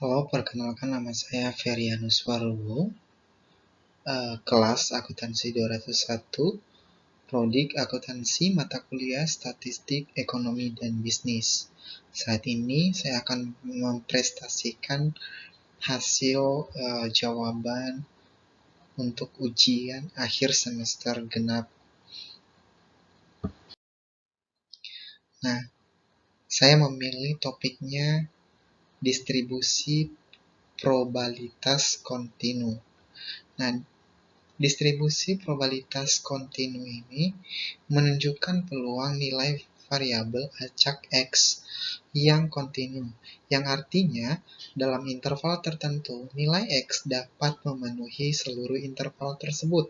Halo, perkenalkan nama saya Ferianus Warubo, kelas akuntansi 201, Prodi Akuntansi mata kuliah Statistik, Ekonomi, dan Bisnis. Saat ini saya akan mempresentasikan hasil jawaban untuk ujian akhir semester genap. Nah, saya memilih topiknya distribusi probabilitas kontinu. Nah, distribusi probabilitas kontinu ini menunjukkan peluang nilai variabel acak X yang kontinu, yang artinya dalam interval tertentu nilai X dapat memenuhi seluruh interval tersebut.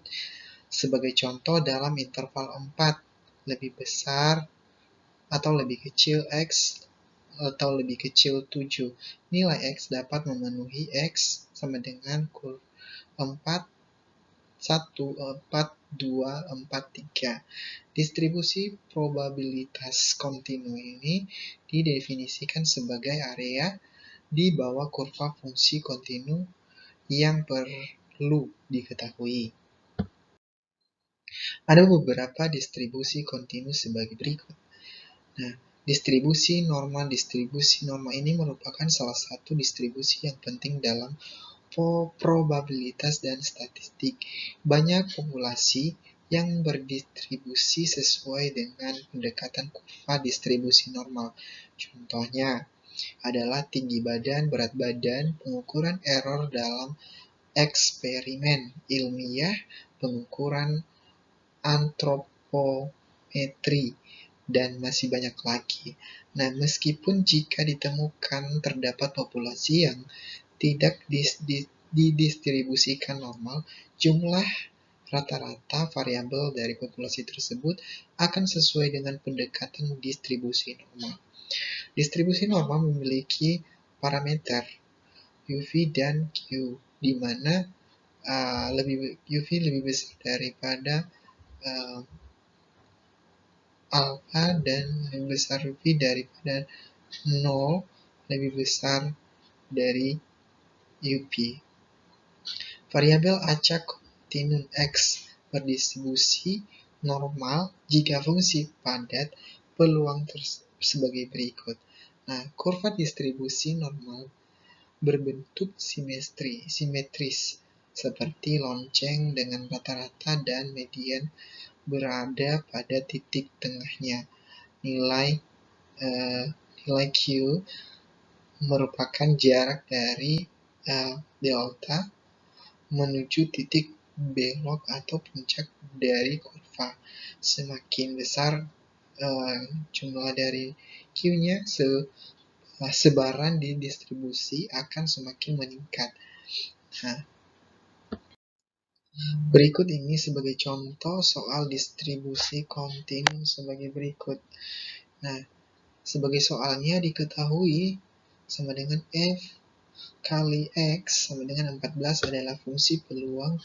Sebagai contoh, dalam interval 4 lebih besar atau lebih kecil X atau lebih kecil 7, nilai X dapat memenuhi X sama dengan 4, 1, 4, 2, 4, 3. Distribusi probabilitas kontinu ini didefinisikan sebagai area di bawah kurva fungsi kontinu yang perlu diketahui. Ada beberapa distribusi kontinu sebagai berikut. Nah, distribusi normal. Distribusi normal ini merupakan salah satu distribusi yang penting dalam probabilitas dan statistik. Banyak populasi yang berdistribusi sesuai dengan pendekatan kurva distribusi normal. Contohnya adalah tinggi badan, berat badan, pengukuran error dalam eksperimen ilmiah, pengukuran antropometri, dan masih banyak lagi. Nah, meskipun jika ditemukan terdapat populasi yang tidak didistribusikan normal, jumlah rata-rata variabel dari populasi tersebut akan sesuai dengan pendekatan distribusi normal. Distribusi normal memiliki parameter UV dan Q, di mana UV lebih besar daripada alpha dan lebih besar UV daripada 0 lebih besar dari UP. Variabel acak kontinu X berdistribusi normal jika fungsi padat peluang sebagai berikut. Nah, kurva distribusi normal berbentuk simetris seperti lonceng dengan rata-rata dan median berada pada titik tengahnya. Nilai Q merupakan jarak dari delta menuju titik belok atau puncak dari kurva. Semakin besar jumlah dari Q-nya, sebaran di distribusi akan semakin meningkat. Nah, berikut ini sebagai contoh soal distribusi kontinu sebagai berikut. Nah, sebagai soalnya diketahui sama dengan F kali X sama dengan 14 adalah fungsi peluang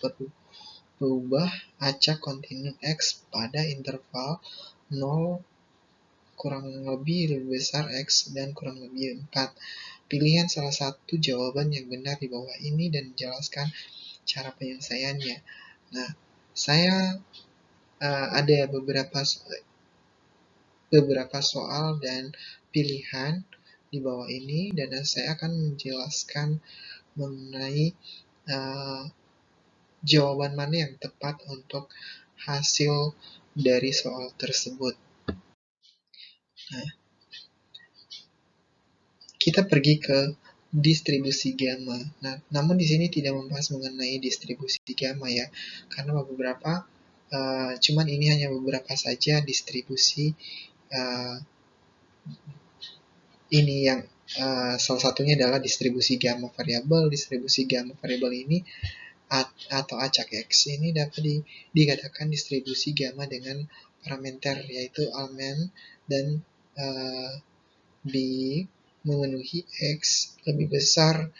berubah acak kontinu X pada interval 0 kurang lebih besar X dan kurang lebih 4. Pilihan salah satu jawaban yang benar di bawah ini dan jelaskan cara penyelesaiannya. Nah, saya ada beberapa soal dan pilihan di bawah ini, dan saya akan menjelaskan mengenai jawaban mana yang tepat untuk hasil dari soal tersebut. Nah, kita pergi ke distribusi gamma. Nah, namun di sini tidak membahas mengenai distribusi gamma ya, karena beberapa cuman ini hanya beberapa saja distribusi ini yang salah satunya adalah distribusi gamma variabel. Distribusi gamma variabel ini atau acak X ini dapat dikatakan distribusi gamma dengan parameter yaitu Allman dan B memenuhi X lebih besar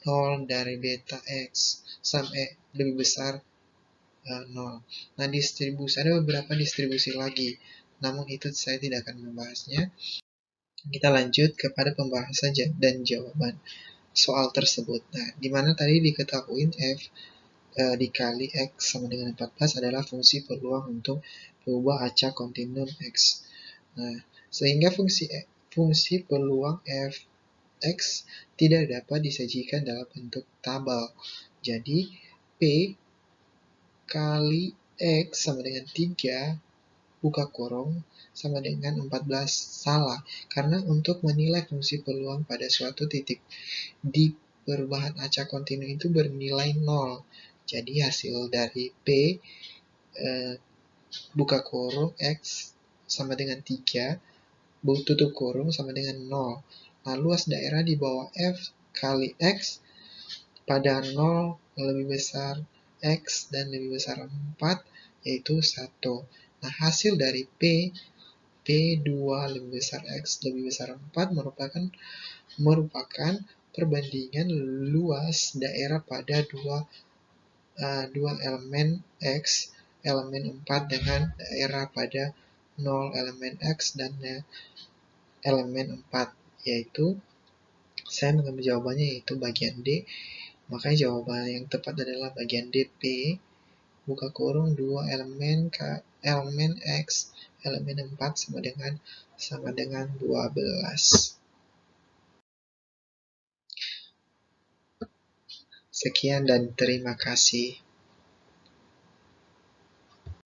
0 dari beta X sampai lebih besar 0. Nah, distribusi ada beberapa distribusi lagi, namun itu saya tidak akan membahasnya. Kita lanjut kepada pembahasan dan jawaban. soal tersebut. Nah, di mana tadi diketahui f dikali x sama dengan 14 adalah fungsi peluang untuk mengubah acak kontinum x. Nah, sehingga fungsi peluang f(x) tidak dapat disajikan dalam bentuk tabel. Jadi, P kali X sama dengan 3 buka kurung sama dengan 14. Salah, karena untuk menilai fungsi peluang pada suatu titik di perubahan acak kontinu itu bernilai 0. Jadi hasil dari P buka kurung X sama dengan 3 tutup kurung sama dengan 0. Nah, luas daerah di bawah F kali X pada 0 lebih besar X dan lebih besar 4, yaitu 1. Nah, hasil dari P2 lebih besar X lebih besar 4 merupakan perbandingan luas daerah pada dua elemen X, elemen 4 dengan daerah pada 0 elemen X dan elemen 4, yaitu saya mengambil jawabannya yaitu bagian D. Makanya jawaban yang tepat adalah bagian D, P buka kurung 2 elemen X elemen 4 sama dengan 12. Sekian dan terima kasih.